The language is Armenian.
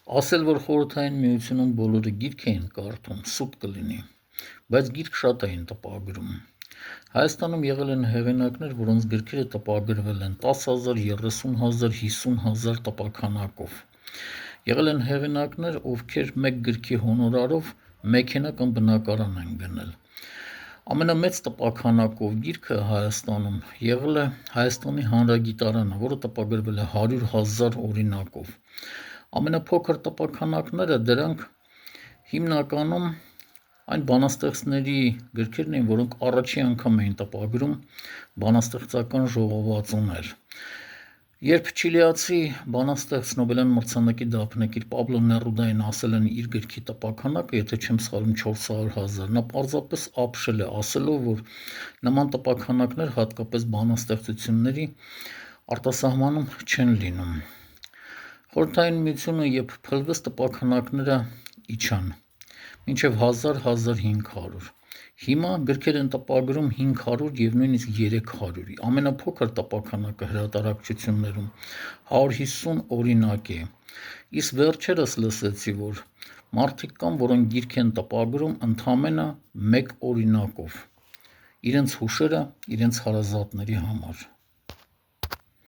Ասել, որ խորհրդային միությունում բոլորը գիրք էին կարդում, սուտ կլինի, բայց գիրք շատ էին տպագրում։ Հայաստանում եղել են հեղինակներ, որոնց գրքերը տպագրվել են 10,000, 30,000, 50,000 տպաքանակով։ Եղել են հեղինակներ, ովքեր մեկ գրքի հոնորարով մեքենա կամ բնակարան են գնել։ Ամենամեծ տպաքանակով գիրքը Հայաստանում եղել է Հայաստանի Հանրագիտարանը, որը տպագրվել է 100,000 օրինակով։ Ամենափոքր տպաքանակները դրանք հիմնականում այն բանաստեղծների գրքերն էին, որոնք առաջի անգամ էին տպագրում բանաստեղծական ժողովածուներ։ Երբ չիլիացի բանաստեղծ Նոբելյան մրցանակի դափնեկիր Պաբլո Ներուդային ասել են իր գրքի տպաքանակը, եթե չեմ սխալվում 400,000, նա պարզապես ապշել է, ասելով, որ նման տպաքանակներ հատկապես բանաստեղծությունների արտասահմանում չեն լինում։ Խորհրդային միությունը երբ փլվեց, տպաքանակները իջան մինչև 1000-1500։ Հիմա գրքեր են տպագրում 500 և նույնիսկ 300-ի։ Ամենափոքր տպաքանակը հրատարակչություններում 150 օրինակ է։ Իսկ վերջերս լսեցի, որ մարդիկ կան, որոնք գիրք են տպագրում ընդամենը 1 օրինակով՝ իրենց հուշերը իրենց հարազատների համար։